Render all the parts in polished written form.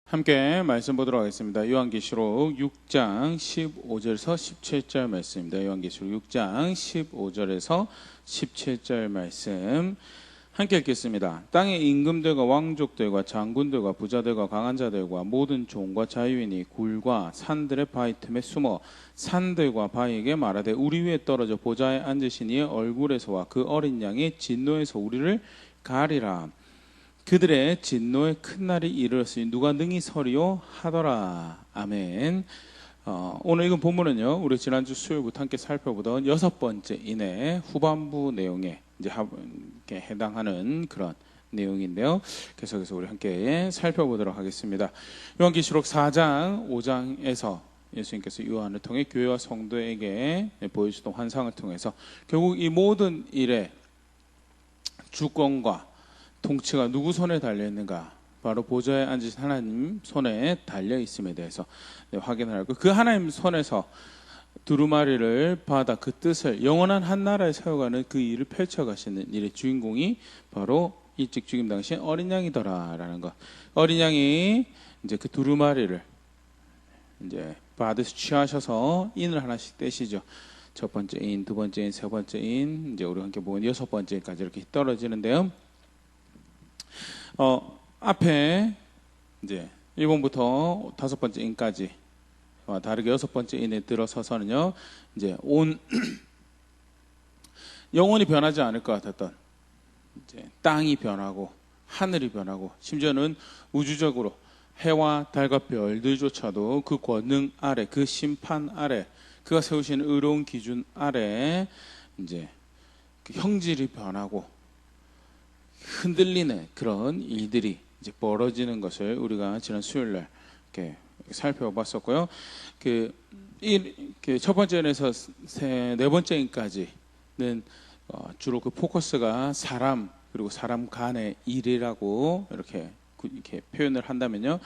함께 말씀 보도록 하겠습니다. 요한계시록 6장 15절에서 17절 말씀입니다. 요한계시록 6장 15절에서 17절 말씀 함께 읽겠습니다. 땅의 임금들과 왕족들과 장군들과 부자들과 강한 자들과 모든 종과 자유인이 굴과 산들의 바위 틈에 숨어 산들과 바위에게 말하되 우리 위에 떨어져 보좌에 앉으신 이의 얼굴에서와 그 어린 양의 진노에서 우리를 가리라. 그들의 진노의 큰 날이 이르렀으니 누가 능히 서리요 하더라. 아멘. 오늘 읽은 본문은요, 우리 지난주 수요일부터 함께 살펴보던 6번째 인의 후반부 내용에 이제 해당하는 그런 내용인데요. 계속해서 우리 함께 살펴보도록 하겠습니다. 요한계시록 4장 5장에서 예수님께서 요한을 통해 교회와 성도에게 보여주던 환상을 통해서 결국 이 모든 일의 주권과 통치가 누구 손에 달려있는가? 바로 보좌에 앉으신 하나님 손에 달려있음에 대해서 확인을 하고, 그 하나님 손에서 두루마리를 받아 그 뜻을 영원한 한 나라에 세워가는 그 일을 펼쳐가시는 일의 주인공이 바로 일찍 죽임 당시 어린 양이더라라는 것. 어린 양이 이제 그 두루마리를 이제 받으시 취하셔서 인을 하나씩 떼시죠. 첫 번째 인, 두 번째 인, 세 번째 인, 이제 우리 함께 보면 6번째까지 이렇게 떨어지는데요. 앞에 이제 1번부터 5번째 인까지 다르게 6번째 인에 들어서서는요, 이제 영원히 변하지 않을 것 같았던 이제 땅이 변하고 하늘이 변하고 심지어는 우주적으로 해와 달과 별들조차도 그 권능 아래, 그 심판 아래, 그가 세우신 의로운 기준 아래 이제 그 형질이 변하고 흔들리는 그런 일들이 이제 벌어지는 것을 우리가 지난 수요일날 이렇게 살펴봤었고요. 그 첫 번째에서 네 번째까지는 주로 그 포커스가 사람 그리고 사람 간의 일이라고 이렇게 표현을 한다면요,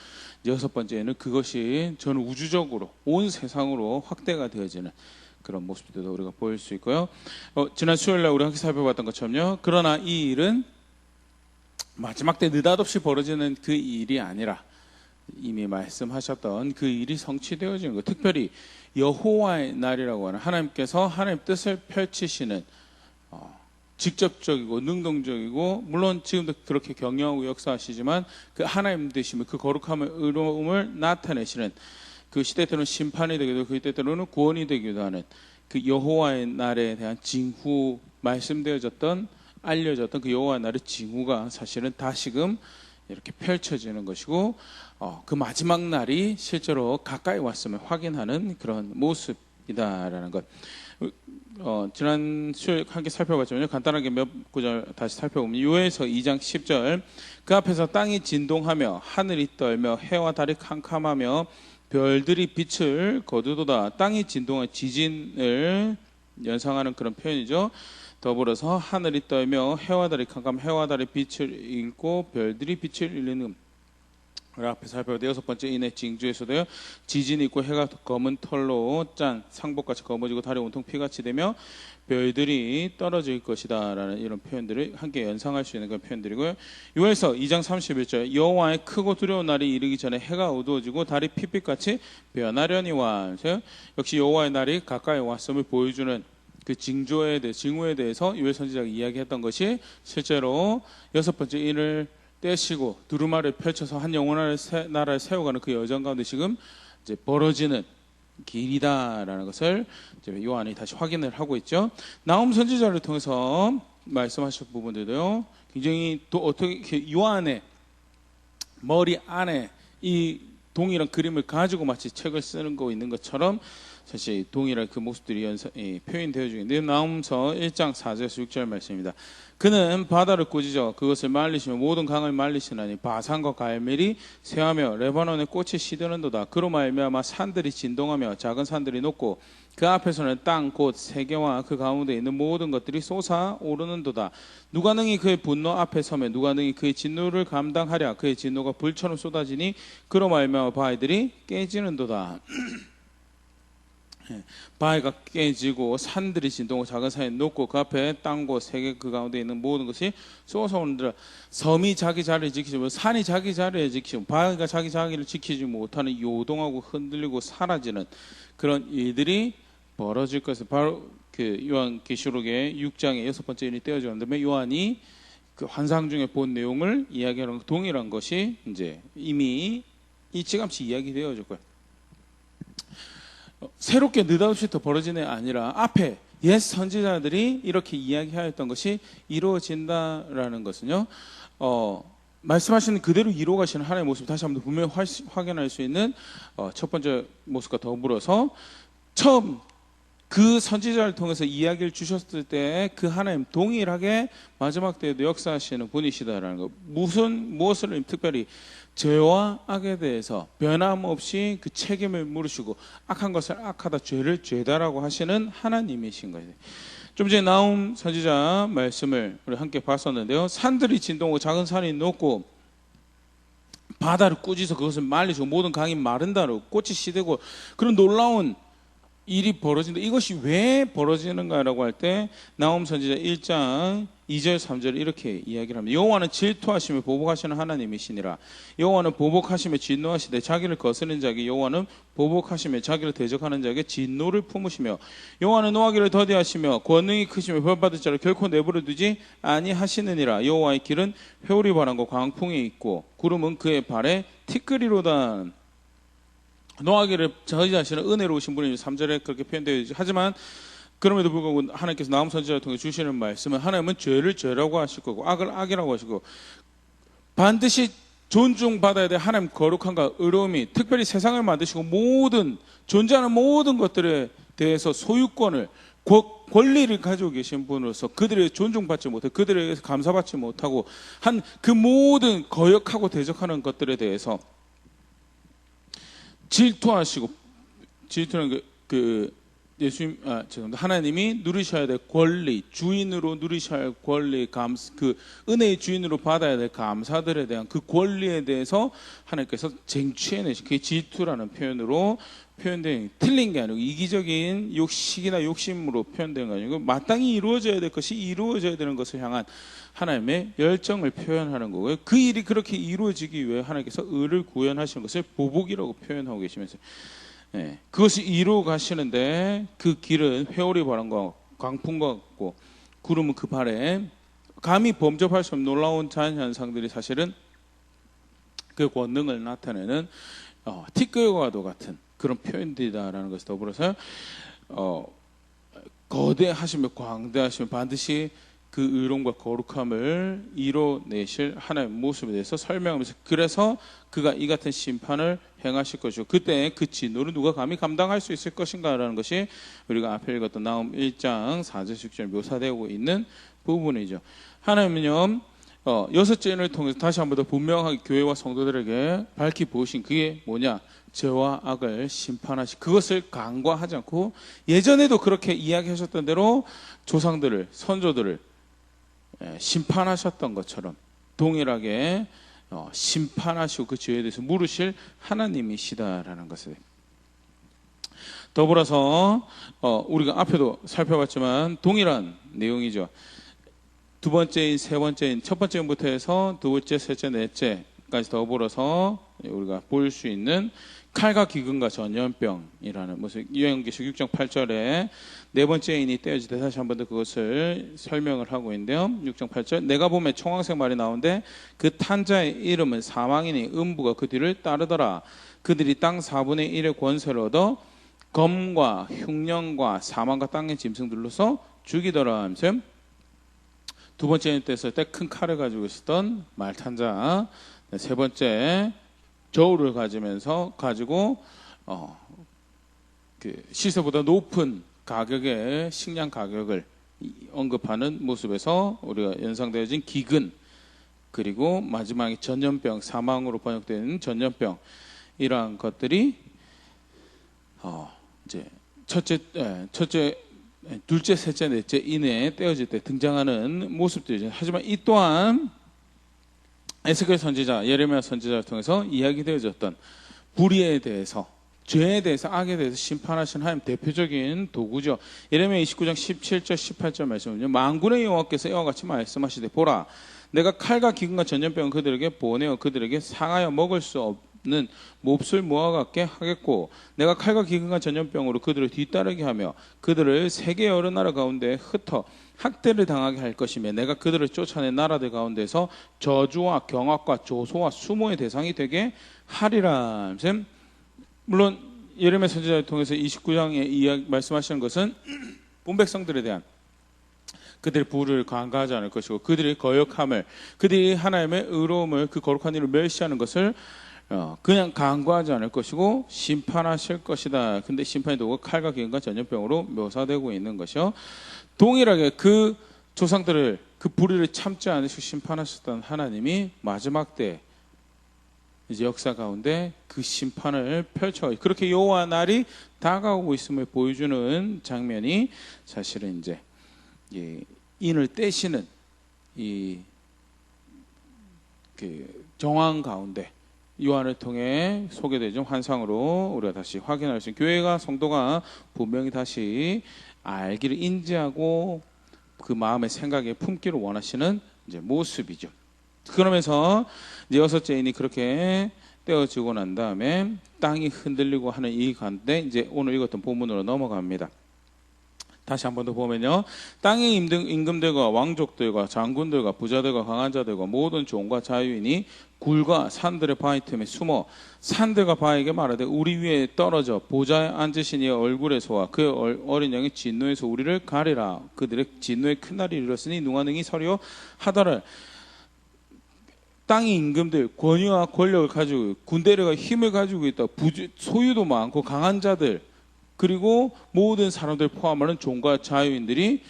6번째는 그것이 전 우주적으로 온 세상으로 확대가 되어지는 그런 모습들도 우리가 보일 수 있고요. 지난 수요일날 우리 함께 살펴봤던 것처럼요, 그러나 이 일은 마지막 때 느닷없이 벌어지는 그 일이 아니라 이미 말씀하셨던 그 일이 성취되어지는 것, 특별히 여호와의 날이라고 하는 하나님께서 하나님의 뜻을 펼치시는 직접적이고 능동적이고, 물론 지금도 그렇게 경영하고 역사하시지만 그 하나님 되심을, 그 거룩함을, 의로움을 나타내시는, 그 시대 때로는 심판이 되기도 그 시대 때로는 구원이 되기도 하는 그 여호와의 날에 대한 징후, 말씀되어졌던 알려졌던 그 여호와 날의 징후가 사실은 다시금 이렇게 펼쳐지는 것이고, 그 마지막 날이 실제로 가까이 왔음을 확인하는 그런 모습이다라는 것. 지난 수요일 함께 살펴봤지만요, 간단하게 몇 구절 다시 살펴보면 요에서 2장 10절 그 앞에서 땅이 진동하며 하늘이 떨며 해와 달이 캄캄하며 별들이 빛을 거두도다. 땅이 진동한 지진을 연상하는 그런 표현이죠. 더불어서 하늘이 떨며 해와 달이 캄캄, 해와 달이 빛을 잃고 별들이 빛을 잃는 앞에 살펴볼 때 6번째 인의 징조에서도요, 지진이 있고 해가 검은 털로 짠 상복같이 검어지고 달이 온통 피같이 되며 별들이 떨어질 것이다 라는 이런 표현들을 함께 연상할 수 있는 그런 표현들이고요. 요에서 2장 31절 여호와의 크고 두려운 날이 이르기 전에 해가 어두워지고 달이 핏빛같이 변하려니와. 역시 여호와의 날이 가까이 왔음을 보여주는 그 징후에 대해서 요엘 선지자가 이야기했던 것이 실제로 6번째 인을 떼시고 두루마리를 펼쳐서 한 영원한 나라를 세워가는 그 여정 가운데 지금 이제 벌어지는 길이다라는 것을 이제 요한이 다시 확인을 하고 있죠. 나훔 선지자를 통해서 말씀하실 부분들도요, 굉장히 또 어떻게 요한의 머리 안에 이 동일한 그림을 가지고 마치 책을 쓰는 거 있는 것처럼 사실 동일한 그 모습들이 표현되어 있는데, 나훔서 1장 4절에서 6절 말씀입니다. 그는 바다를 꾸짖어 그것을 말리시며 모든 강을 말리시나니 바산과 갈멜이 쇠하며 레바논의 꽃이 시드는도다. 그로 말미암아 산들이 진동하며 작은 산들이 녹고 그 앞에서는 땅 곧 세계와 그 가운데 있는 모든 것들이 솟아오르는도다. 누가 능히 그의 분노 앞에 서며 누가 능히 그의 진노를 감당하랴. 그의 진노가 불처럼 쏟아지니 그로 말미암아 바위들이 깨지는도다. 바위가 깨지고 산들이 진동하고 작은 산이 높고 그 앞에 땅고 세계 그 가운데 있는 모든 것이 쏟아오는더라. 섬이 자기 자리를 지키지 못하고 산이 자기 자리를 지키지 못하고 바위가 자기 자리를 지키지 못하는 요동하고 흔들리고 사라지는 그런 일들이 벌어질 것을 바로 그 요한계시록의 6장의 6번째 일이 떼어져 있는데 요한이 그 환상 중에 본 내용을 이야기하는 동일한 것이 이제 이미 일찌감치 이야기되어졌고요. 새롭게 느닷없이 더 벌어지는 게 아니라 앞에 옛 선지자들이 이렇게 이야기하였던 것이 이루어진다라는 것은요. 말씀하시는 그대로 이루어가시는 하나님의 모습 다시 한번 분명히 확인할 수 있는 첫 번째 모습과 더불어서 처음 그 선지자를 통해서 이야기를 주셨을 때 그 하나님 동일하게 마지막 때에도 역사하시는 분이시다라는 것. 무엇을 특별히 죄와 악에 대해서 변함없이 그 책임을 물으시고 악한 것을 악하다 죄를 죄다라고 하시는 하나님이신 거예요. 좀 전에 나움 선지자 말씀을 우리 함께 봤었는데요. 산들이 진동하고 작은 산이 높고 바다를 꾸짖어 그것을 말리시고 모든 강이 마른다로 꽃이 시들고 그런 놀라운 일이 벌어진다. 이것이 왜 벌어지는가라고 할 때 나움 선지자 1장 2절 3절 이렇게 이야기를 합니다. 여호와는 질투하시며 보복하시는 하나님이시니라. 여호와는 보복하시며 진노하시되 자기를 거스르는 자에게 여호와는 보복하시며 자기를 대적하는 자에게 진노를 품으시며 여호와는 노하기를 더디하시며 권능이 크시며 벌받을 자를 결코 내버려 두지 아니하시느니라. 여호와의 길은 회오리 바람과 광풍이 있고 구름은 그의 발에 티끌이로다. 노하기를 저지하시는 은혜로우신 분이 3절에 그렇게 표현되어 있죠. 하지만 그럼에도 불구하고 하나님께서 나움 선지자를 통해 주시는 말씀은 하나님은 죄를 죄라고 하실 거고 악을 악이라고 하시고 반드시 존중받아야 될 하나님 거룩함과 의로움이 특별히 세상을 만드시고 모든 존재하는 모든 것들에 대해서 소유권을 권리를 가지고 계신 분으로서 그들의 존중받지 못하고 그들에게서 감사받지 못하고 한 그 모든 거역하고 대적하는 것들에 대해서 질투하시고 질투는 예수님 죄송합니다. 하나님이 누리셔야 될 권리, 주인으로 누리셔야 할 권리, 그 은혜의 주인으로 받아야 될 감사들에 대한 그 권리에 대해서 하나님께서 쟁취해내신 그게 질투라는 표현으로 표현된 틀린 게 아니고 이기적인 욕식이나 욕심으로 표현된 거 아니고 마땅히 이루어져야 될 것이 이루어져야 되는 것을 향한 하나님의 열정을 표현하는 거고요. 그 일이 그렇게 이루어지기 위해 하나님께서 의를 구현하시는 것을 보복이라고 표현하고 계시면서 그것이 이루어 가시는데 그 길은 회오리 바람과 광풍과 같고 구름은 그 발에 감히 범접할 수 없는 놀라운 자연현상들이 사실은 그 권능을 나타내는 티끌과도 같은 그런 표현들이다라는 것을 더불어서 거대하시며 광대하시며 반드시 그 의로움과 거룩함을 이뤄내실 하나님의 모습에 대해서 설명하면서 그래서 그가 이 같은 심판을 행하실 것이고 그때 그 진노를 누가 감히 감당할 수 있을 것인가라는 것이 우리가 앞에 읽었던 나움 1장 4절 6절 묘사되고 있는 부분이죠. 하나님은요 여섯째 인을 통해서 다시 한 번 더 분명하게 교회와 성도들에게 밝히 보신 그게 뭐냐? 죄와 악을 심판하시 그것을 간과하지 않고 예전에도 그렇게 이야기하셨던 대로 조상들을 선조들을 심판하셨던 것처럼 동일하게 심판하시고 그 죄에 대해서 물으실 하나님이시다라는 것을 더불어서 우리가 앞에도 살펴봤지만 동일한 내용이죠. 두 번째인, 세 번째인, 첫 번째부터 해서 두 번째, 셋째, 넷째까지 더불어서 우리가 볼 수 있는 칼과 기근과 전염병이라는 모습. 요한계시록 6장 8절에 네 번째 인이 떼어질 때 다시 한 번 더 그것을 설명을 하고 있는데요. 6장 8절 내가 보면 청황색 말이 나오는데 그 탄자의 이름은 사망이니 음부가 그 뒤를 따르더라. 그들이 땅 4분의 1의 권세를 얻어 검과 흉년과 사망과 땅의 짐승들로서 죽이더라 하면서 두 번째 인 떼었을 때 큰 칼을 가지고 있었던 말탄자, 세 번째 저울을 가지고 그 시세보다 높은 가격의 식량 가격을 언급하는 모습에서 우리가 연상되어진 기근 그리고 마지막에 전염병 사망으로 번역되는 전염병 이러한 것들이 이제 첫째, 둘째, 셋째, 넷째 인에 떼어질 때 등장하는 모습들이죠. 하지만 이 또한 에스겔 선지자, 예레미야 선지자를 통해서 이야기되어졌던 불의에 대해서 죄에 대해서, 악에 대해서 심판하신 하나님 대표적인 도구죠. 예레미야 29장 17절 18절 말씀은요, 만군의 여호와께서 이와 같이 말씀하시되 보라, 내가 칼과 기근과 전염병을 그들에게 보내어 그들에게 상하여 먹을 수 없는 몹쓸 무화 같게 하겠고, 내가 칼과 기근과 전염병으로 그들을 뒤따르게 하며 그들을 세계 여러 나라 가운데 흩어 학대를 당하게 할 것이며, 내가 그들을 쫓아낸 나라들 가운데서 저주와 경악과 조소와 수모의 대상이 되게 하리라. 물론 예레미야 선지자를 통해서 29장에 이야기 말씀하시는 것은 본 백성들에 대한 그들의 부를 간과하지 않을 것이고, 그들의 거역함을, 그들이 하나님의 의로움을, 그 거룩한 일을 멸시하는 것을 그냥 간과하지 않을 것이고 심판하실 것이다. 근데 심판의 도구가 칼과 기근과 전염병으로 묘사되고 있는 것이요, 동일하게 그 조상들을, 그 불의를 참지 않으시고 심판하셨던 하나님이 마지막 때 이제 역사 가운데 그 심판을 펼쳐, 그렇게 여호와 날이 다가오고 있음을 보여주는 장면이 사실은 이제 인을 떼시는 그 정황 가운데 요한을 통해 소개되죠. 환상으로 우리가 다시 확인할 수 있는, 교회가, 성도가 분명히 다시 알기를 인지하고 그 마음의 생각에 품기를 원하시는 이제 모습이죠. 그러면서 이제 여섯째 인이 그렇게 떼어지고 난 다음에 땅이 흔들리고 하는 이 가운데 이제 오늘 읽었던 본문으로 넘어갑니다. 다시 한 번 더 보면요, 땅의 임금들과 왕족들과 장군들과 부자들과 강한 자들과 모든 종과 자유인이 굴과 산들의 바위 틈에 숨어 산들과 바위에게 말하되 우리 위에 떨어져 보좌에 앉으신 이의 얼굴에서와 그 어린 양의 진노에서 우리를 가리라. 그들의 진노의 큰 날이 이르렀으니 누가 능히 서려 하더라. 땅의 임금들, 권위와 권력을 가지고 군대가 힘을 가지고 있다. 소유도 많고 강한 자들, 그리고 모든 사람들 포함하는 종과 자유인들이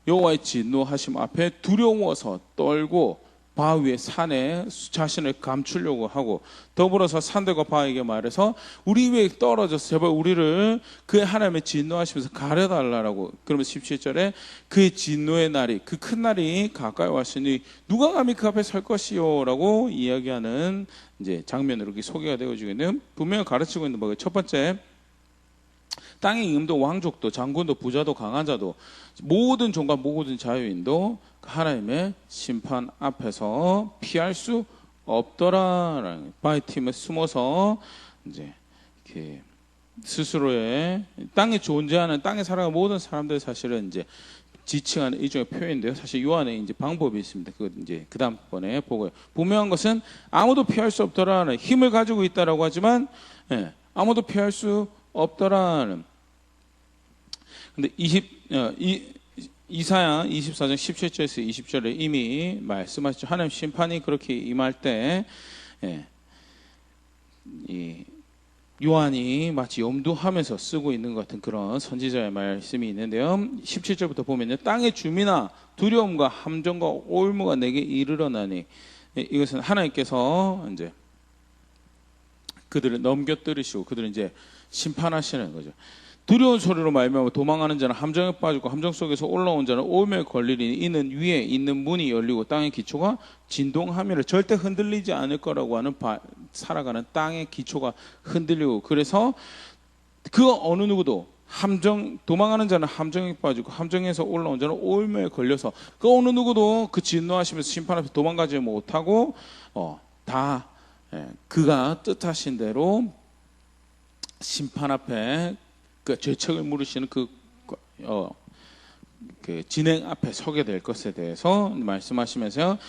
여호와의 진노하심 앞에 두려워서 떨고 바위의 산에 자신을 감추려고 하고, 더불어서 산들과 바위에게 말해서 우리 위에 떨어져서 제발 우리를 그 하나님의 진노하시면서 가려달라고. 그러면 17절에 그의 진노의 날이, 그 큰 날이 가까이 왔으니 누가 감히 그 앞에 설 것이요 라고 이야기하는 이제 장면으로 이렇게 소개가 되어지고 있는, 분명히 가르치고 있는 바가, 첫 번째, 땅의 임금도 왕족도 장군도 부자도 강한 자도 모든 종과 모든 자유인도 하나님의 심판 앞에서 피할 수 없더라. 바위 틈에 숨어서 이제 이렇게 스스로의 땅에 존재하는, 땅에 살아가는 모든 사람들 사실은 이제 지칭하는 일종의 표현인데요. 사실 요 안에 이제 방법이 있습니다. 그 이제 그 다음번에 보고요. 분명한 것은 아무도 피할 수 없더라는, 힘을 가지고 있다라고 하지만 아무도 피할 수 없더라는. 근데 이사야 24장 17절에서 20절에 이미 말씀하셨죠. 하나님 심판이 그렇게 임할 때 이 요한이 마치 염두하면서 쓰고 있는 것 같은 그런 선지자의 말씀이 있는데요. 17절부터 보면요, 땅의 주민아 두려움과 함정과 올무가 내게 이르러나니, 이것은 하나님께서 이제 그들을 넘겨뜨리시고 그들을 이제 심판하시는 거죠. 두려운 소리로 말미암아 도망하는 자는 함정에 빠지고 함정 속에서 올라온 자는 오염에 걸리리니 이는 위에 있는 문이 열리고 땅의 기초가 진동하며 절대 흔들리지 않을 거라고 하는 살아가는 땅의 기초가 흔들리고, 그래서 그 어느 누구도 도망하는 자는 함정에 빠지고 함정에서 올라온 자는 오염에 걸려서 그 어느 누구도 그 진노하시면서 심판 앞에 도망가지 못하고 다 그가 뜻하신 대로 심판 앞에 그 죄책을 물으시는 그 진행 앞에 서게 될 것에 대해서 말씀하시면서요,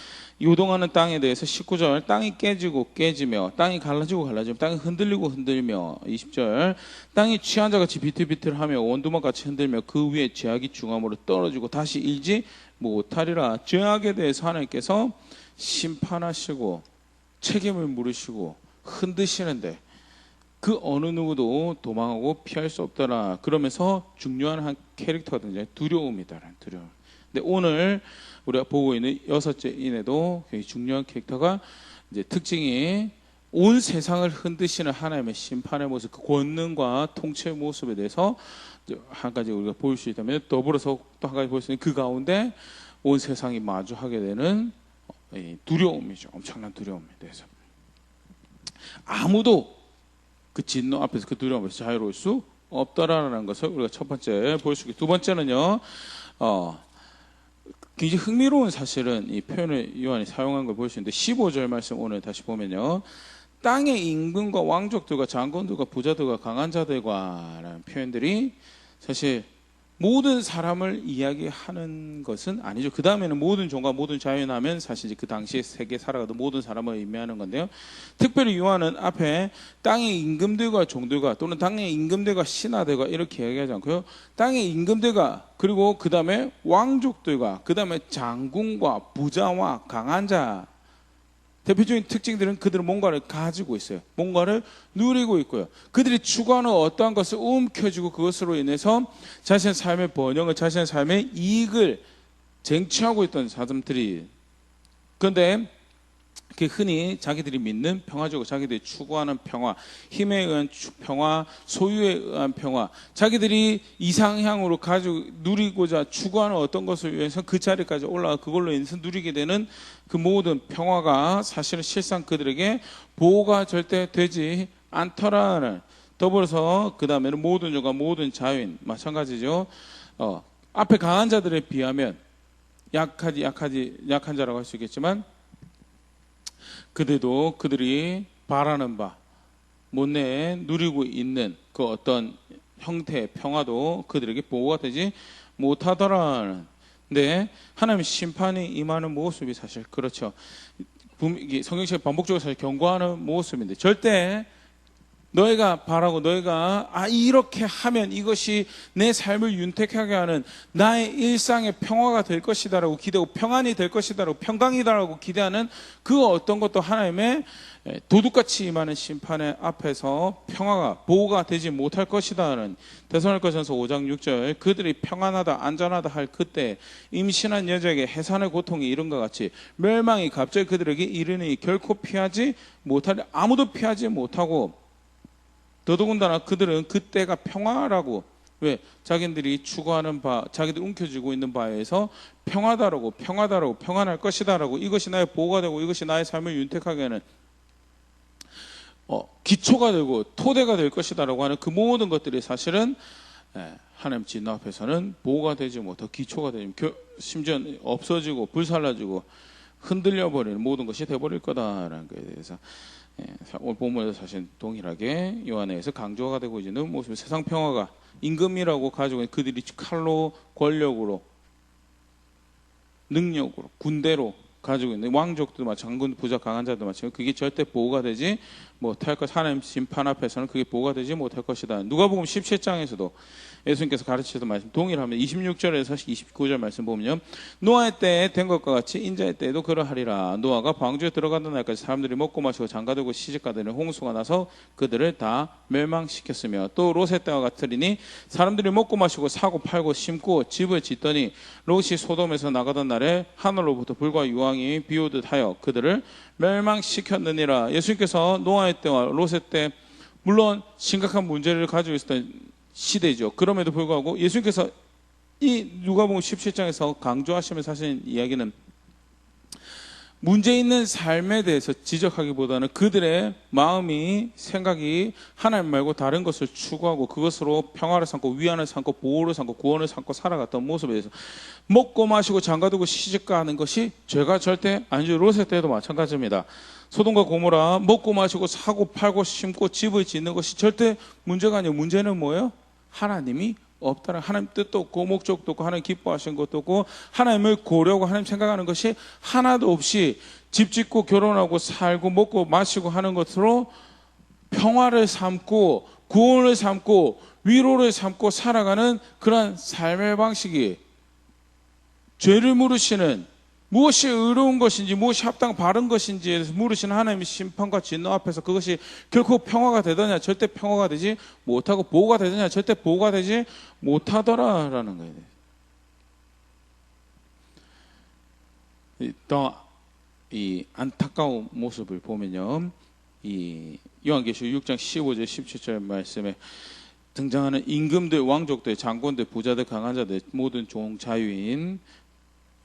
요동하는 땅에 대해서 19절, 땅이 깨지고 깨지며 땅이 갈라지고 갈라지며 땅이 흔들리고 흔들며, 20절, 땅이 취한 자같이 비틀비틀하며 원두막같이 흔들며 그 위에 죄악이 중함으로 떨어지고 다시 일지 못하리라. 죄악에 대해서 하나님께서 심판하시고 책임을 물으시고 흔드시는데 그 어느 누구도 도망하고 피할 수 없더라. 그러면서 중요한 한 캐릭터가 등장해요. 두려움이다라는 두려움. 근데 오늘 우리가 보고 있는 여섯째 인에도 굉장히 중요한 캐릭터가, 이제 특징이 온 세상을 흔드시는 하나님의 심판의 모습, 그 권능과 통치의 모습에 대해서 한 가지 우리가 볼 수 있다면, 더불어서 또 한 가지 볼 수 있는 그 가운데 온 세상이 마주하게 되는 두려움이죠. 엄청난 두려움에 대해서. 아무도 그 진노 앞에서 그 두려움 앞에서 자유로울 수 없더라라는 것을 우리가 첫 번째 볼 수 있고, 두 번째는요, 굉장히 흥미로운 사실은 이 표현을 요한이 사용한 걸 볼 수 있는데, 15절 말씀 오늘 다시 보면요, 땅의 임금과 왕족들과 장군들과 부자들과 강한 자들과 라는 표현들이 사실 모든 사람을 이야기하는 것은 아니죠. 그 다음에는 모든 종과 모든 자유인 하면 사실 그 당시에 세계 살아가던 모든 사람을 의미하는 건데요. 특별히 요한은 앞에 땅의 임금들과 종들과 또는 땅의 임금들과 신하들과 이렇게 이야기하지 않고요, 땅의 임금들과 그리고 그 다음에 왕족들과 그 다음에 장군과 부자와 강한 자, 대표적인 특징들은 그들은 뭔가를 가지고 있어요. 뭔가를 누리고 있고요. 그들이 추구하는 어떠한 것을 움켜쥐고 그것으로 인해서 자신의 삶의 번영을, 자신의 삶의 이익을 쟁취하고 있던 사람들이, 그런데 그 흔히 자기들이 믿는 평화적으로 자기들이 추구하는 평화, 힘에 의한 평화, 소유에 의한 평화, 자기들이 이상향으로 가지고 누리고자 추구하는 어떤 것을 위해서 그 자리까지 올라가 그걸로 인해서 누리게 되는 그 모든 평화가 사실은 실상 그들에게 보호가 절대 되지 않더라는, 더불어서 그 다음에는 모든 종과 모든 자유인 마찬가지죠. 앞에 강한 자들에 비하면 약한 자라고 할 수 있겠지만, 그들도 그들이 바라는 바, 못내 누리고 있는 그 어떤 형태의 평화도 그들에게 보호가 되지 못하더라는. 근데 하나님의 심판이 임하는 모습이 사실 그렇죠. 성경책에 반복적으로 사실 경고하는 모습인데, 절대 너희가 바라고 너희가 이렇게 하면 이것이 내 삶을 윤택하게 하는 나의 일상의 평화가 될 것이다라고 기대하고 평안이 될 것이다라고 평강이다라고 기대하는 그 어떤 것도 하나님의 도둑같이 임하는 심판의 앞에서 평화가 보호가 되지 못할 것이다는, 데살로니가전서 5장 6절, 그들이 평안하다 안전하다 할 그때 임신한 여자에게 해산의 고통이 이른 것 같이 멸망이 갑자기 그들에게 이르니 결코 피하지 못하리. 아무도 피하지 못하고, 더더군다나 그들은 그때가 평화라고, 왜? 자기들이 추구하는 바, 자기들 움켜쥐고 있는 바에서 평화다라고 평안할 것이다라고, 이것이 나의 보호가 되고 이것이 나의 삶을 윤택하게 하는 기초가 되고 토대가 될 것이다라고 하는 그 모든 것들이 사실은 하나님 진노 앞에서는 보호가 되지 못하고 기초가 되지, 심지어 없어지고 불살라지고 흔들려 버리는 모든 것이 돼버릴 거다라는 것에 대해서 오늘 본문에서 사실 동일하게 요한에서 강조가 되고 있는 모습이, 세상 평화가 임금이라고 가지고 있는 그들이 칼로, 권력으로, 능력으로, 군대로 가지고 있는 왕족도 마찬가지, 장군, 부자, 강한 자도 마찬가지, 그게 절대 보호가 되지 못할 것, 하나님 심판 앞에서는 그게 보호가 되지 못할 것이다. 누가복음 17장에서도 예수님께서 가르치셨던 말씀 동일하면 26절에서 29절 말씀 보면요, 노아의 때에 된 것과 같이 인자의 때에도 그러하리라. 노아가 방주에 들어가던 날까지 사람들이 먹고 마시고 장가들고 시집가더니 홍수가 나서 그들을 다 멸망시켰으며, 또 롯의 때와 같으리니 사람들이 먹고 마시고 사고 팔고 심고 집을 짓더니 롯이 소돔에서 나가던 날에 하늘로부터 불과 유황이 비오듯 하여 그들을 멸망시켰느니라. 예수님께서 노아의 때와 롯의 때, 물론 심각한 문제를 가지고 있었던 시대죠. 그럼에도 불구하고 예수님께서 이 누가복음 17장에서 강조하시면서 하신 이야기는 문제 있는 삶에 대해서 지적하기보다는 그들의 마음이, 생각이 하나님 말고 다른 것을 추구하고 그것으로 평화를 삼고 위안을 삼고 보호를 삼고 구원을 삼고 살아갔던 모습에 대해서, 먹고 마시고 장가두고 시집가는 것이 죄가 절대 아니죠. 롯의 때도 마찬가지입니다. 소돔과 고모라 먹고 마시고 사고 팔고 심고 집을 짓는 것이 절대 문제가 아니에요. 문제는 뭐예요? 하나님이 없다는, 하나님 뜻도 없고 목적도 없고 하나님 기뻐하시는 것도 없고 하나님을 고려하고 하나님 생각하는 것이 하나도 없이 집 짓고 결혼하고 살고 먹고 마시고 하는 것으로 평화를 삼고 구원을 삼고 위로를 삼고 살아가는 그러한 삶의 방식이, 죄를 물으시는, 무엇이 의로운 것인지 무엇이 합당 바른 것인지에 대해서 물으시는 하나님의 심판과 진노 앞에서 그것이 결코 평화가 되더냐? 절대 평화가 되지 못하고, 보호가 되더냐? 절대 보호가 되지 못하더라라는 거예요. 더 이 안타까운 모습을 보면요, 이 요한계시록 6장 15절 17절 말씀에 등장하는 임금들, 왕족들, 장군들, 부자들, 강한 자들, 모든 종, 자유인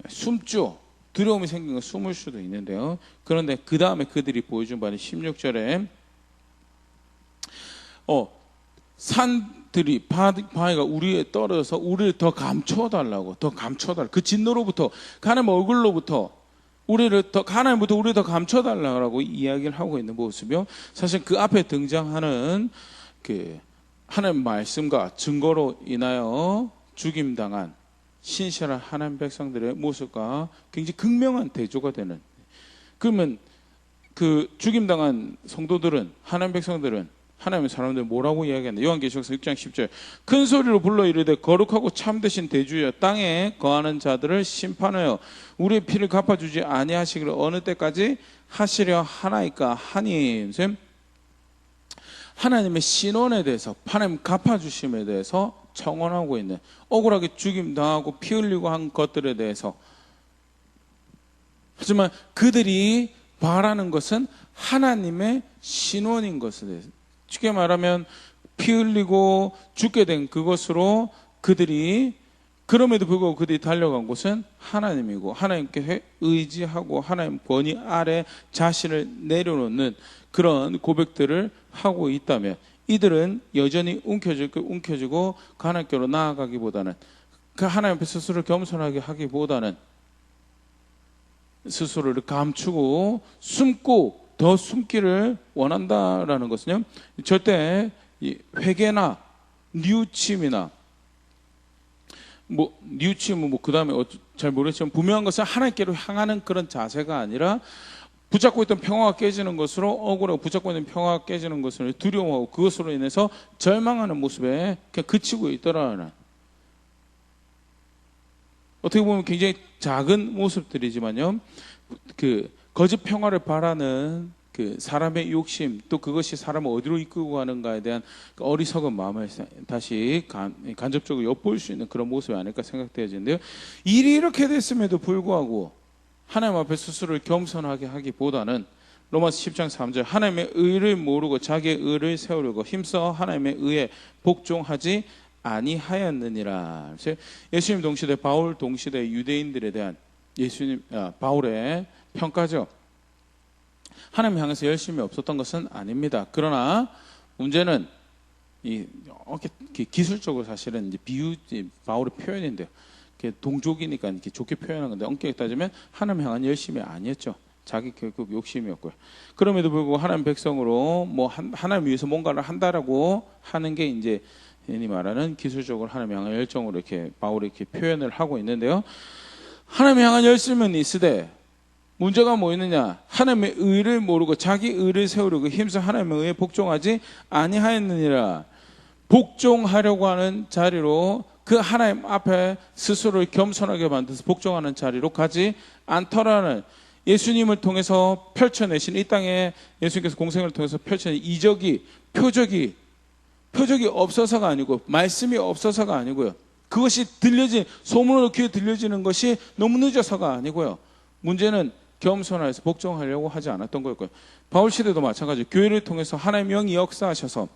숨죠. 두려움이 생기면 숨을 수도 있는데요. 그런데 그 다음에 그들이 보여준 바는 16절에 산들이 바위가 우리에 떨어져서 우리를 더 감춰달라고, 더 감춰달라. 그 진노로부터, 하나님 얼굴로부터 하나님부터 우리를 더 감춰달라고 이야기를 하고 있는 모습이요. 사실 그 앞에 등장하는 그 하나님 말씀과 증거로 인하여 죽임당한 신실한 하나님 백성들의 모습과 굉장히 극명한 대조가 되는. 그러면 그 죽임당한 성도들은, 하나님 백성들은, 하나님의 사람들 뭐라고 이야기하는데, 요한계시록서 6장 10절 큰 소리로 불러 이르되 거룩하고 참되신 대주여 땅에 거하는 자들을 심판하여 우리의 피를 갚아주지 아니하시기를 어느 때까지 하시려 하나이까 하니. 하나님의 신원에 대해서, 하나님 갚아주심에 대해서 청원하고 있는, 억울하게 죽임당하고 피 흘리고 한 것들에 대해서. 하지만 그들이 바라는 것은 하나님의 신원인 것에 대해서, 쉽게 말하면 피 흘리고 죽게 된 그것으로 그들이, 그럼에도 불구하고 그들이 달려간 곳은 하나님이고 하나님께 의지하고 하나님 권위 아래 자신을 내려놓는 그런 고백들을 하고 있다면, 이들은 여전히 움켜쥐고 그 하나님께로 나아가기보다는, 그 하나님 앞에 스스로를 겸손하게 하기보다는 스스로를 감추고 숨고 더 숨기를 원한다라는 것은요, 절대 회개나 뉘우침이나 뉘우침은 그 다음에 잘 모르겠지만 분명한 것은 하나님께로 향하는 그런 자세가 아니라, 붙잡고 있던 평화가 깨지는 것으로 억울하고, 붙잡고 있는 평화가 깨지는 것을 두려워하고 그것으로 인해서 절망하는 모습에 그냥 그치고 있더라는, 어떻게 보면 굉장히 작은 모습들이지만요, 그 거짓 평화를 바라는 그 사람의 욕심, 또 그것이 사람을 어디로 이끌고 가는가에 대한 그 어리석은 마음을 다시 간접적으로 엿볼 수 있는 그런 모습이 아닐까 생각되어지는데요. 일이 이렇게 됐음에도 불구하고 하나님 앞에 스스로를 겸손하게 하기보다는, 로마서 10장 3절 하나님의 의를 모르고 자기의 의를 세우려고 힘써 하나님의 의에 복종하지 아니하였느니라. 예수님 동시대, 바울 동시대 유대인들에 대한 바울의 평가죠. 하나님 향해서 열심이 없었던 것은 아닙니다. 그러나 문제는 기술적으로 사실은 이제 바울의 표현인데요. 동족이니까 이렇게 좋게 표현한 건데, 엄격히 따지면 하나님 향한 열심이 아니었죠. 자기 결국 욕심이었고요. 그럼에도 불구하고 하나님 백성으로 하나님 위해서 뭔가를 한다라고 하는 게 이제 흔히 말하는 기술적으로 하나님 향한 열정으로 이렇게 바울이 이렇게 표현을 하고 있는데요. 하나님 향한 열심은 있으되 문제가 뭐 있느냐? 하나님의 의를 모르고 자기 의를 세우려고 힘써 하나님의 의에 복종하지 아니하였느니라. 복종하려고 하는 자리로, 그 하나님 앞에 스스로를 겸손하게 만들어서 복종하는 자리로 가지 않더라는, 예수님을 통해서 펼쳐내신, 이 땅에 예수님께서 공생을 통해서 펼쳐낸 이적이, 표적이 없어서가 아니고, 말씀이 없어서가 아니고요, 그것이 소문으로 귀에 들려지는 것이 너무 늦어서가 아니고요, 문제는 겸손해서 복종하려고 하지 않았던 거였고요. 바울 시대도 마찬가지로 교회를 통해서 하나님 영이 역사하셔서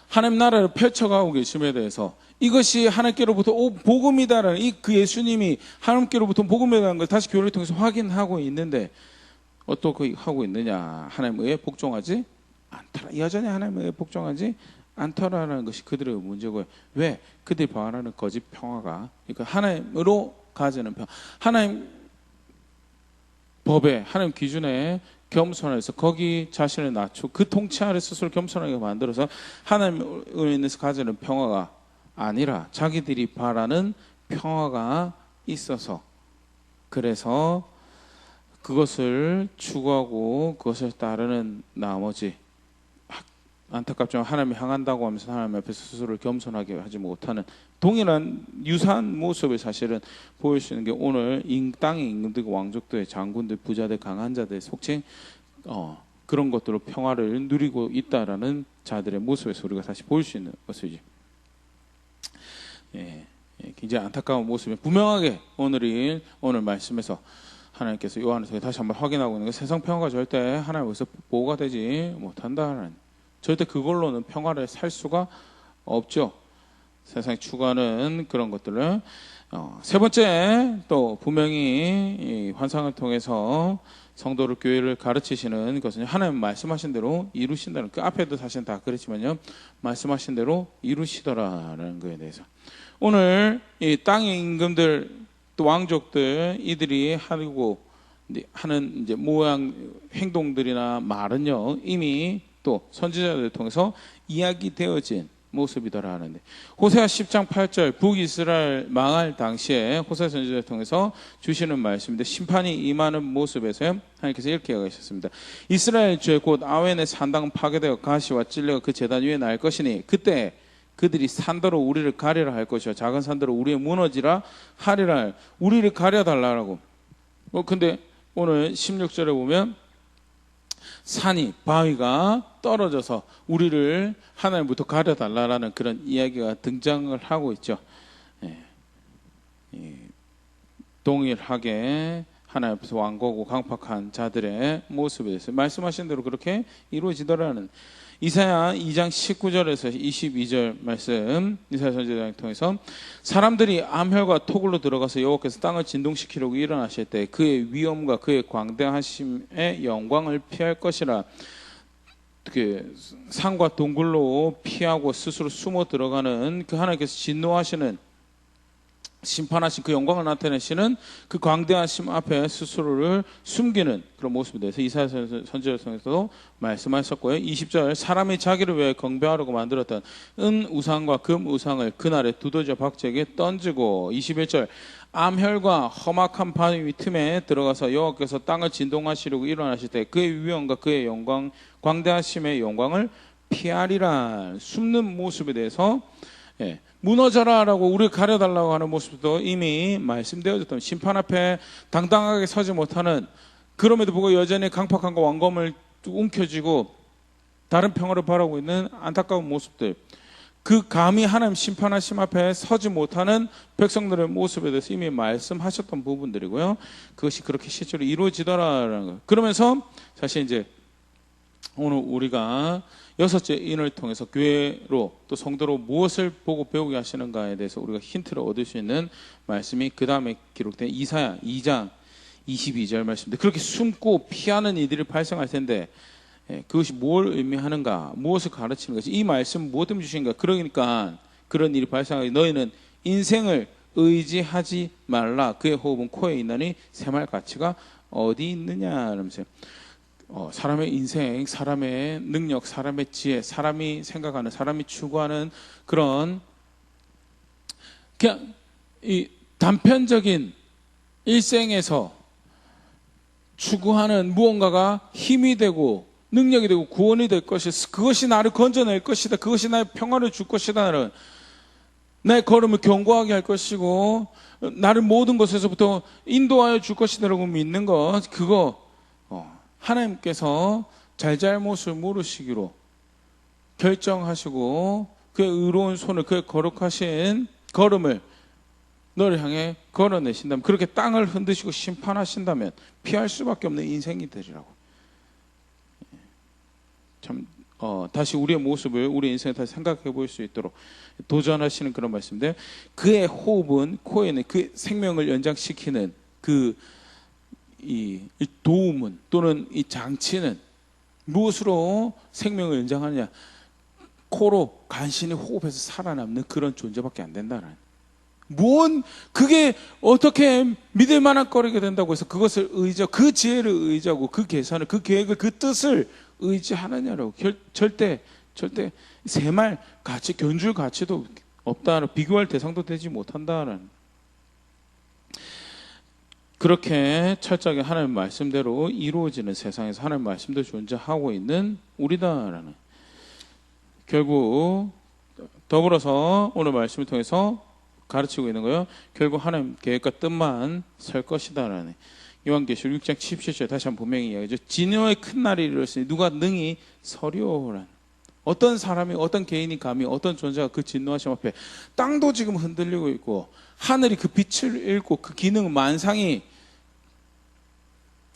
하나님 나라를 펼쳐가고 계심에 대해서, 이것이 하나님께로부터 복음이다라는, 그 예수님이 하나님께로부터 복음이라는 걸 다시 교회를 통해서 확인하고 있는데, 어떻게 하고 있느냐? 하나님의 의에 복종하지 않더라. 여전히 하나님의 의에 복종하지 않더라라는 것이 그들의 문제고요. 왜? 그들이 바라는 거짓 평화가, 그러니까 하나님으로 가지는 평화, 하나님 법에, 하나님 기준에 겸손해서 거기 자신을 낮추고 그 통치 아래 스스로 겸손하게 만들어서 하나님으로 인해서 가지는 평화가 아니라, 자기들이 바라는 평화가 있어서, 그래서 그것을 추구하고 그것을 따르는 나머지, 안타깝지만 하나님이 향한다고 하면서 하나님 앞에 스스로를 겸손하게 하지 못하는 동일한 유사한 모습을 사실은 보일 수 있는 게, 오늘 땅의 임금들, 왕족들, 장군들, 부자들, 강한 자들 속칭 그런 것들로 평화를 누리고 있다라는 자들의 모습에서 우리가 다시 보일 수 있는 것이지. 굉장히 안타까운 모습이 분명하게 오늘 말씀에서 하나님께서 요한에서 다시 한번 확인하고 있는 게, 세상 평화가 절대 하나님께서 보호가 되지 못한다는, 절대 그걸로는 평화를 살 수가 없죠. 세상이 추구하는 그런 것들을. 세 번째, 또 분명히 이 환상을 통해서 성도를 교회를 가르치시는 것은 하나님 말씀하신 대로 이루신다는, 그 앞에도 사실은 다 그랬지만요, 말씀하신 대로 이루시더라라는 거에 대해서 오늘 이 땅의 임금들 또 왕족들 이들이 하는 이제 모양 행동들이나 말은요 이미 또 선지자들을 통해서 이야기되어진 모습이더라 하는데, 호세아 10장 8절 북이스라엘 망할 당시에 호세아 선지자를 통해서 주시는 말씀인데, 심판이 임하는 모습에서 하나님께서 이렇게 이야기하셨습니다. 이스라엘 죄 곧 아웬의 산당은 파괴되어 가시와 찔레가 그 제단 위에 날 것이니 그때 그들이 산더러 우리를 가리라 할 것이요 작은 산더러 우리의 무너지라 하리라. 우리를 가려달라고. 근데 오늘 16절에 보면 산이, 바위가 떨어져서 우리를 하나님부터 가려달라는 그런 이야기가 등장을 하고 있죠. 동일하게 하나님 앞에서 완고하고 강팍한 자들의 모습에 대해서 말씀하신 대로 그렇게 이루어지더라는, 이사야 2장 19절에서 22절 말씀, 이사야 선지자를 통해서 사람들이 암혈과 토굴로 들어가서 여호와께서 땅을 진동시키려고 일어나실 때 그의 위엄과 그의 광대하심의 영광을 피할 것이라. 그 산과 동굴로 피하고 스스로 숨어 들어가는 그 하나님께서 진노하시는, 심판하신 그 영광을 나타내시는 그 광대하심 앞에 스스로를 숨기는 그런 모습에 대해서 이사야 선지자를 통해서도 말씀하셨고요. 20절, 사람이 자기를 위해 경배하려고 만들었던 은 우상과 금 우상을 그날에 두더지와 박쥐에게 던지고, 21절, 암혈과 험악한 바위 틈에 들어가서 여호와께서 땅을 진동하시려고 일어나실 때 그의 위엄과 그의 영광, 광대하심의 영광을 피하리라. 숨는 모습에 대해서 무너져라라고 우리를 가려달라고 하는 모습도 이미 말씀되어졌던, 심판 앞에 당당하게 서지 못하는, 그럼에도 불구하고 여전히 강팍함과 완검을 움켜쥐고 다른 평화를 바라고 있는 안타까운 모습들, 그 감히 하나님 심판하심 앞에 서지 못하는 백성들의 모습에 대해서 이미 말씀하셨던 부분들이고요. 그것이 그렇게 실제로 이루어지더라라는 거. 그러면서 사실 이제 오늘 우리가 여섯째 인을 통해서 교회로 또 성도로 무엇을 보고 배우게 하시는가에 대해서 우리가 힌트를 얻을 수 있는 말씀이 그 다음에 기록된 이사야 2장 22절 말씀인데, 그렇게 숨고 피하는 이들이 발생할 텐데 그것이 뭘 의미하는가, 무엇을 가르치는 것이, 이 말씀 무엇 때문에 주시는가. 그러니까 그런 일이 발생하기 너희는 인생을 의지하지 말라. 그의 호흡은 코에 있나니 새말 가치가 어디 있느냐 하면서 사람의 인생, 사람의 능력, 사람의 지혜, 사람이 생각하는, 사람이 추구하는 그런 그냥 이 단편적인 일생에서 추구하는 무언가가 힘이 되고 능력이 되고 구원이 될 것이다. 그것이 나를 건져낼 것이다. 그것이 나의 평화를 줄 것이다. 나의 걸음을 견고하게 할 것이고 나를 모든 것에서부터 인도하여 줄 것이다라고 믿는 것, 그거 하나님께서 잘잘못을 모르시기로 결정하시고 그의 의로운 손을, 그의 거룩하신 걸음을 너를 향해 걸어내신다면, 그렇게 땅을 흔드시고 심판하신다면 피할 수밖에 없는 인생이 되리라고. 참 다시 우리의 모습을, 우리 인생을 다시 생각해 볼 수 있도록 도전하시는 그런 말씀인데, 그의 호흡은 코에는 그 생명을 연장시키는 이 도움은 또는 이 장치는 무엇으로 생명을 연장하느냐? 코로 간신히 호흡해서 살아남는 그런 존재밖에 안 된다는. 그게 어떻게 믿을 만한 거리가 된다고 해서 그것을 의지하고 그 지혜를 의지하고 그 계산을, 그 계획을, 그 뜻을 의지하느냐라고. 절대 새말 가치, 견줄 가치도 없다는, 비교할 대상도 되지 못한다는. 그렇게 철저하게 하나님 말씀대로 이루어지는 세상에서 하나님 말씀대로 존재하고 있는 우리다라는, 결국 더불어서 오늘 말씀을 통해서 가르치고 있는 거예요. 결국 하나님 계획과 뜻만 설 것이다라는. 요한계시록 6장 17절 다시 한번 분명히 이야기하죠. 진노의 큰 날이 이르렀으니 누가 능히 서리오라는. 어떤 사람이, 어떤 개인이 감히, 어떤 존재가 그 진노하심 앞에, 땅도 지금 흔들리고 있고 하늘이 그 빛을 잃고 그 기능 만상이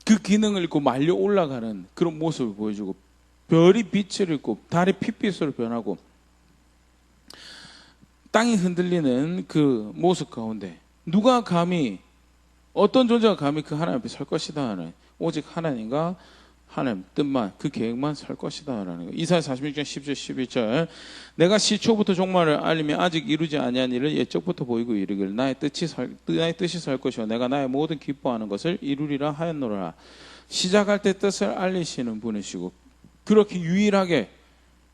그 기능을 잃고 말려 올라가는 그런 모습을 보여주고, 별이 빛을 잃고 달이 핏빛으로 변하고 땅이 흔들리는 그 모습 가운데 누가 감히, 어떤 존재가 감히 그 하나님 앞에 설 것이다 하는, 오직 하나님과 하나님 뜻만 그 계획만 설 것이다라는 거. 이사야 46장 10절 11절 내가 시초부터 종말을 알리며 아직 이루지 아니한 일을 옛적부터 보이고 이르길 나의 뜻이 설 것이요 내가 나의 모든 기뻐하는 것을 이루리라 하였노라. 시작할 때 뜻을 알리시는 분이시고 그렇게 유일하게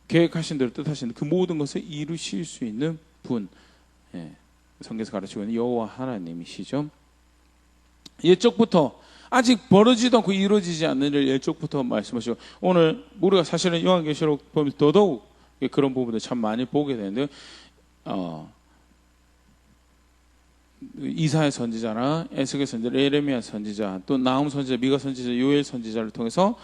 계획하신 대로 뜻하신 그 모든 것을 이루실 수 있는 분, 성경에서 가르치고 있는 여호와 하나님이시죠. 옛적부터 아직 벌어지도 않고 이루어지지 않는 일 옛적부터 말씀하시고 오늘 우리가 사실은 요한계시록 보면 더더욱 그런 부분들 참 많이 보게 되는데 이사야 선지자나 에스겔 선지자, 예레미야 선지자, 또 나훔 선지자, 미가 선지자, 요엘 선지자를 통해서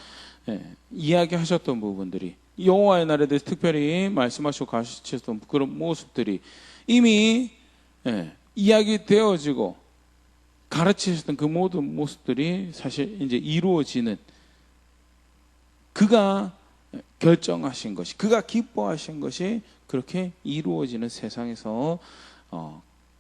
이야기하셨던 부분들이 여호와의 날에 대해서 특별히 말씀하시고 가르치셨던 그런 모습들이 이미 이야기되어지고 가르치셨던 그 모든 모습들이 사실 이제 이루어지는 그가 결정하신 것이 그가 기뻐하신 것이 그렇게 이루어지는 세상에서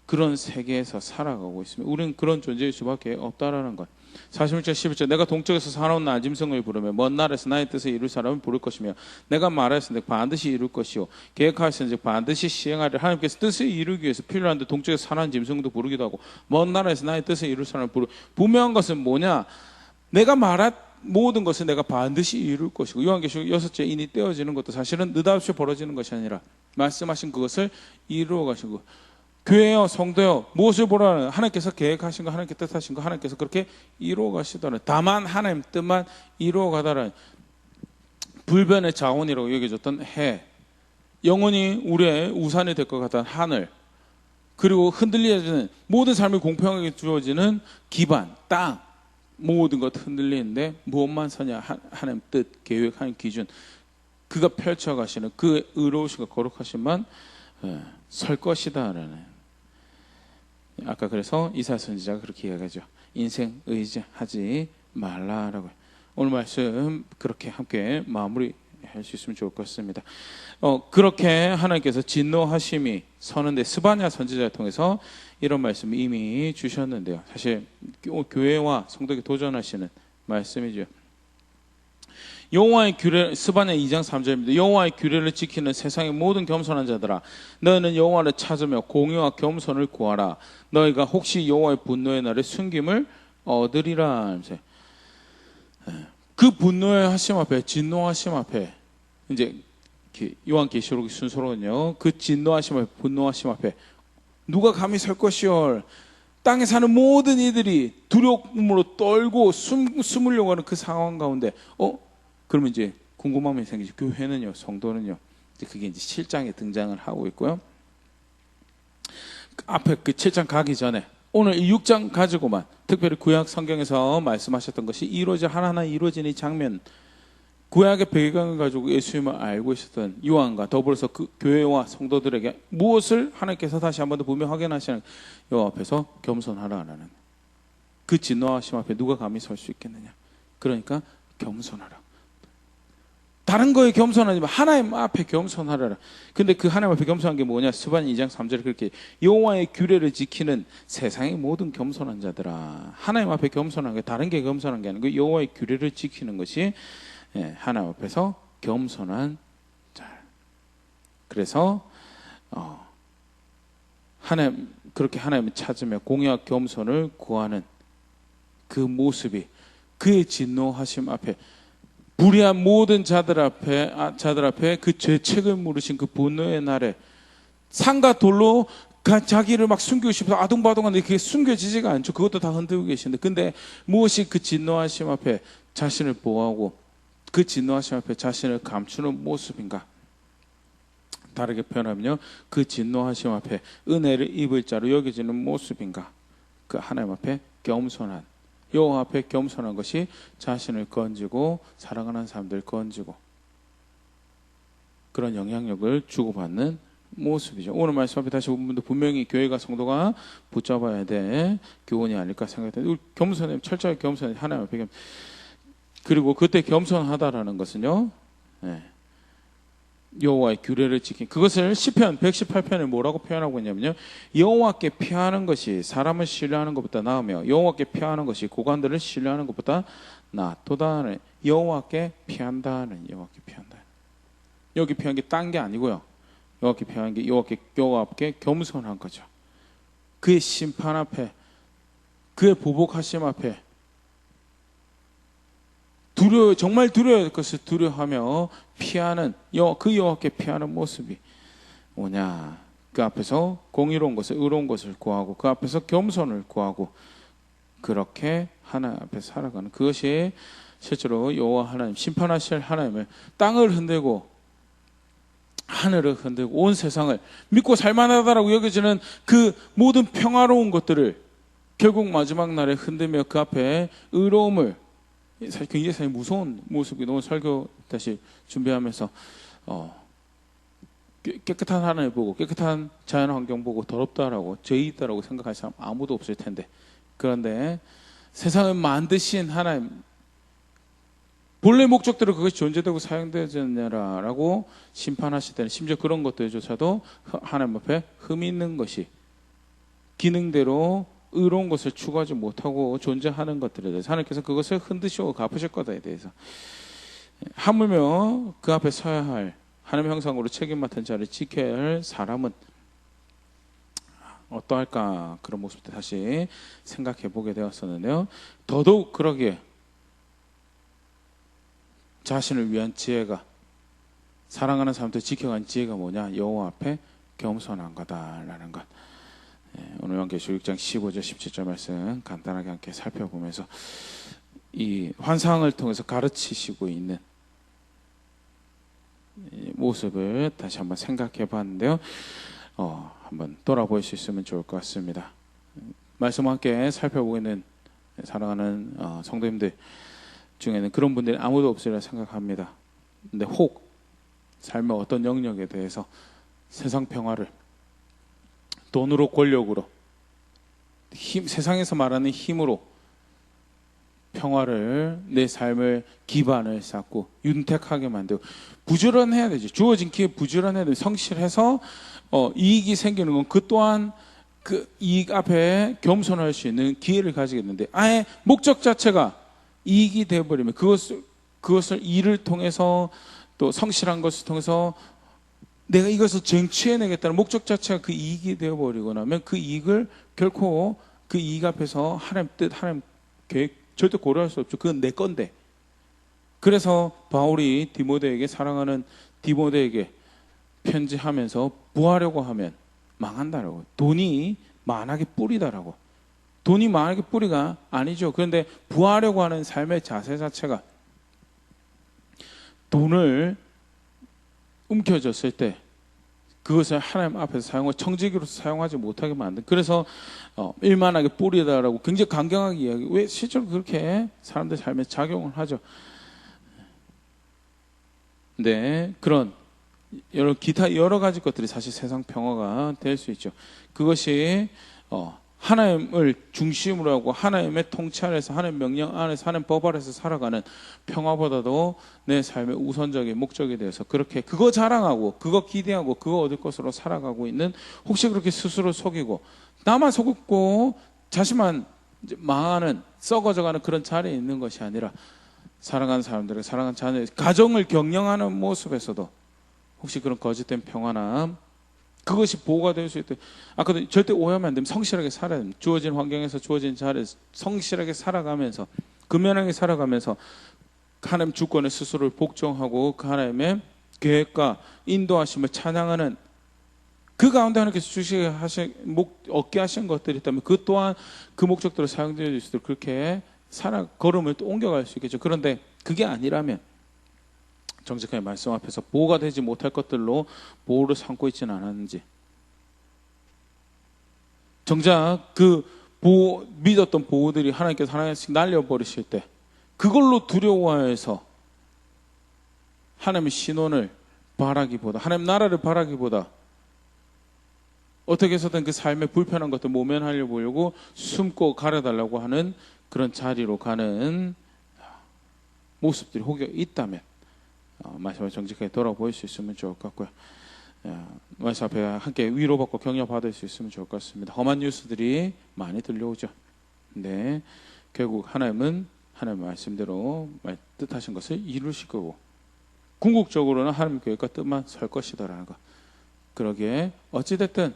그런 세계에서 살아가고 있습니다. 우리는 그런 존재일 수밖에 없다라는 것. 46절 11절 내가 동쪽에서 사나운 나짐승을 부르며 먼 나라에서 나의 뜻을 이룰 사람을 부를 것이며 내가 말하였으니 반드시 이룰 것이요 계획하였으니 반드시 시행하리라. 하나님께서 뜻을 이루기 위해서 필요한데 동쪽에서 사나운 짐승도 부르기도 하고 먼 나라에서 나의 뜻을 이룰 사람을 부르. 분명한 것은 뭐냐? 내가 말한 모든 것을 내가 반드시 이룰 것이고 요한계시록 6째 인이 떼어지는 것도 사실은 느닷없이 벌어지는 것이 아니라 말씀하신 그것을 이루어 가시고 교회여 성도여 무엇을 보라는 하나님께서 계획하신 거 하나님께 뜻하신 거 하나님께서 그렇게 이루어 가시다는 다만 하나님 뜻만 이루어 가다라는 불변의 자원이라고 여겨졌던 해 영원히 우리의 우산이 될 것 같은 하늘 그리고 흔들리는 모든 삶이 공평하게 주어지는 기반 땅 모든 것 흔들리는데 무엇만 서냐 하나님 뜻 계획 하나님 기준 그가 펼쳐가시는 그 의로우신 거룩하신만 설 것이다라는 아까 그래서 이사야 선지자가 그렇게 이야기하죠. 인생 의지하지 말라라고. 오늘 말씀 그렇게 함께 마무리할 수 있으면 좋을 것 같습니다. 그렇게 하나님께서 진노하심이 서는데 스바냐 선지자를 통해서 이런 말씀을 이미 주셨는데요. 사실 교회와 성도에게 도전하시는 말씀이죠. 여호와의 규례 스바냐 2장 3절입니다. 여호와의 규례를 지키는 세상의 모든 겸손한 자들아 너희는 여호와를 찾으며 공의와 겸손을 구하라. 너희가 혹시 여호와의 분노의 날에 숨김을 얻으리라. 그 분노의 하심 앞에 진노하심 앞에 이제 요한계시록의 순서로는요. 그 진노하심 앞에 분노하심 앞에 누가 감히 설 것이올 땅에 사는 모든 이들이 두려움으로 떨고 숨으려고 하는 그 상황 가운데 그러면 이제 궁금함이 생기죠. 교회는요, 성도는요. 이제 그게 이제 7장에 등장을 하고 있고요. 앞에 그 7장 가기 전에 오늘 이 6장 가지고만 특별히 구약 성경에서 말씀하셨던 것이 하나하나 이루어지는 이 장면 구약의 배경을 가지고 예수님을 알고 있었던 요한과 더불어서 그 교회와 성도들에게 무엇을 하나님께서 다시 한 번 더 분명 확인하시는 요 앞에서 겸손하라라는 그 진노하심 앞에 누가 감히 설 수 있겠느냐. 그러니까 겸손하라. 다른 거에 겸손하지만 하나님 앞에 겸손하라. 근데 그 하나님 앞에 겸손한 게 뭐냐? 스바냐 2장 3절에 그렇게 여호와의 규례를 지키는 세상의 모든 겸손한 자들아. 하나님 앞에 겸손한 게 다른 게 겸손한 게 아니고 여호와의 규례를 지키는 것이 하나님 앞에서 겸손한 자. 그래서 그렇게 하나님을 찾으며 공의와 겸손을 구하는 그 모습이 그의 진노하심 앞에 불의한 모든 자들 앞에 그 죄책을 물으신 그 분노의 날에 산과 돌로 자기를 막 숨기고 싶어서 아둥바둥하는데 그게 숨겨지지가 않죠. 그것도 다 흔들고 계시는데 근데 무엇이 그 진노하심 앞에 자신을 보호하고 그 진노하심 앞에 자신을 감추는 모습인가? 다르게 표현하면요. 그 진노하심 앞에 은혜를 입을 자로 여겨지는 모습인가? 그 하나님 앞에 겸손한 여호와 앞에 겸손한 것이 자신을 건지고 사랑하는 사람들 건지고 그런 영향력을 주고받는 모습이죠. 오늘 말씀 앞에 다시 보면 분명히 교회가 성도가 붙잡아야 될 교훈이 아닐까 생각합니다. 겸손해 철저하게 겸손해 하나님 앞에 그리고 그때 겸손하다라는 것은요. 여호와의 규례를 지킨 그것을 시편 118편에 뭐라고 표현하고 있냐면요. 여호와께 피하는 것이 사람을 신뢰하는 것보다 나으며 여호와께 피하는 것이 고관들을 신뢰하는 것보다 놔두다는 여호와께 피한다는 여호와께 피한다. 여기 피한 게 딴 게 아니고요. 여호와께 피한 게 여호와께 겸손한 거죠. 그의 심판 앞에, 그의 보복하심 앞에 정말 두려워야 할 것을 두려워하며 피하는 그 여호와께 피하는 모습이 뭐냐? 그 앞에서 공의로운 것을, 의로운 것을 구하고 그 앞에서 겸손을 구하고 그렇게 하나님 앞에 살아가는 그것이 실제로 여호와 하나님, 심판하실 하나님을 땅을 흔들고 하늘을 흔들고 온 세상을 믿고 살만하다라고 여겨지는 그 모든 평화로운 것들을 결국 마지막 날에 흔들며 그 앞에 의로움을, 사실 굉장히 무서운 모습이, 너무 설교 다시 준비하면서 깨끗한 하늘 보고 깨끗한 자연 환경 보고 더럽다라고 죄 있다라고 생각할 사람 아무도 없을 텐데, 그런데 세상을 만드신 하나님 본래 목적대로 그것이 존재되고 사용되지 않냐라고 심판하실 때는 심지어 그런 것들조차도 하나님 앞에 흠이 있는 것이, 기능대로 의로운 것을 추구하지 못하고 존재하는 것들에 대해서 하나님께서 그것을 흔드시고 갚으실 거다에 대해서, 하물며 그 앞에 서야 할 하나님 형상으로 책임 맡은 자를 지켜야 할 사람은 어떠할까, 그런 모습도 다시 생각해 보게 되었었는데요. 더더욱 그러기에 자신을 위한 지혜가, 사랑하는 사람들 지켜간 지혜가 뭐냐? 여호와 앞에 겸손한 거다라는 것. 오늘 요한계시록 6장 15절 17절 말씀 간단하게 함께 살펴보면서 이 환상을 통해서 가르치시고 있는 모습을 다시 한번 생각해 봤는데요. 한번 돌아볼 수 있으면 좋을 것 같습니다. 말씀과 함께 살펴보고 있는 사랑하는 성도님들 중에는 그런 분들이 아무도 없으리라 생각합니다. 근데 혹 삶의 어떤 영역에 대해서 세상 평화를 돈으로, 권력으로, 세상에서 말하는 힘으로 평화를, 내 삶을 기반을 쌓고 윤택하게 만들고, 부지런해야 되지. 주어진 기회에 부지런해야 되지. 성실해서 이익이 생기는 건 그 또한 그 이익 앞에 겸손할 수 있는 기회를 가지겠는데, 아예 목적 자체가 이익이 되어버리면 그것을 일을 통해서 또 성실한 것을 통해서 내가 이것을 쟁취해내겠다는 목적 자체가 그 이익이 되어버리고 나면 그 이익을 결코 그 이익 앞에서 하나님 뜻, 하나님 계획 절대 고려할 수 없죠. 그건 내 건데. 그래서 바울이 디모데에게, 사랑하는 디모데에게 편지하면서 부하려고 하면 망한다라고, 돈이 만악의 뿌리다라고. 돈이 만악의 뿌리가 아니죠. 그런데 부하려고 하는 삶의 자세 자체가 돈을 움켜졌을 때 그것을 하나님 앞에서 사용하고 청지기로서 사용하지 못하게 만든, 그래서 일만하게 뿌리다라고 굉장히 강경하게 이야기. 왜 실제로 그렇게 사람들 삶에 작용을 하죠. 네, 그런 기타 여러 가지 것들이 사실 세상 평화가 될 수 있죠. 그것이 하나님을 중심으로 하고 하나님의 통치 아래서, 하나님 명령 안에서, 하나님 법 아래서 살아가는 평화보다도 내 삶의 우선적인 목적에 대해서 그렇게 그거 자랑하고 그거 기대하고 그거 얻을 것으로 살아가고 있는, 혹시 그렇게 스스로 속이고 나만 속고 자신만 망하는, 썩어져가는 그런 자리에 있는 것이 아니라 사랑하는 사람들에게, 사랑하는 자녀, 가정을 경영하는 모습에서도 혹시 그런 거짓된 평화나 그것이 보호가 될 수 있다. 아까도 절대 오해하면 안 됩니다. 성실하게 살아야 됩니다. 주어진 환경에서, 주어진 자리에서 성실하게 살아가면서, 근면하게 살아가면서 하나님 주권의 스스로를 복종하고 그 하나님의 계획과 인도하심을 찬양하는, 그 가운데 하나님께서 주시게 하신, 얻게 하신 것들이 있다면 그 또한 그 목적대로 사용될 수 있도록 그렇게 걸음을 또 옮겨갈 수 있겠죠. 그런데 그게 아니라면 정직하게 말씀 앞에서 보호가 되지 못할 것들로 보호를 삼고 있지는 않았는지, 정작 그 믿었던 보호들이 하나님께서 하나씩 날려버리실 때 그걸로 두려워해서 하나님의 신원을 바라기보다, 하나님 나라를 바라기보다 어떻게 해서든 그 삶의 불편한 것들 모면하려고 보려고 숨고 가려달라고 하는 그런 자리로 가는 모습들이 혹여 있다면 말씀을 정직하게 돌아볼 수 있으면 좋을 것 같고요. 말씀 앞에 함께 위로받고 격려받을 수 있으면 좋을 것 같습니다. 험한 뉴스들이 많이 들려오죠. 근데 결국 하나님은 하나님 말씀대로 뜻하신 것을 이루실 거고, 궁극적으로는 하나님 계획과 뜻만 설 것이다라는 것. 그러기에 어찌됐든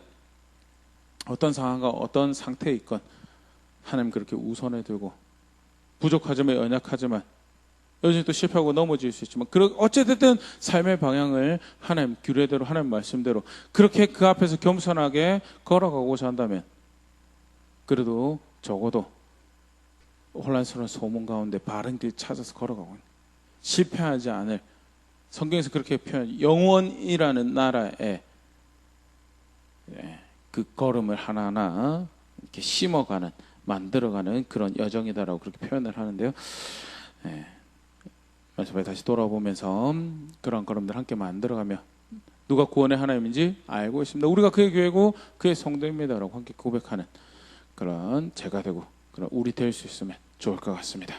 어떤 상황과 어떤 상태에 있건 하나님 그렇게 우선에 두고, 부족하지만 연약하지만 여전히 또 실패하고 넘어질 수 있지만, 어찌됐든 삶의 방향을 하나님 규례대로, 하나님 말씀대로 그렇게 그 앞에서 겸손하게 걸어가고자 한다면, 그래도 적어도 혼란스러운 소문 가운데 바른 길 찾아서 걸어가고 실패하지 않을, 성경에서 그렇게 표현, 영원이라는 나라에 그 걸음을 하나하나 이렇게 심어가는, 만들어가는 그런 여정이다라고 그렇게 표현을 하는데요. 말씀에 다시 돌아보면서 그런 걸음들 함께 만들어가며 누가 구원의 하나님인지 알고 있습니다. 우리가 그의 교회고 그의 성도입니다라고 함께 고백하는 그런 제가 되고 그런 우리 될 수 있으면 좋을 것 같습니다.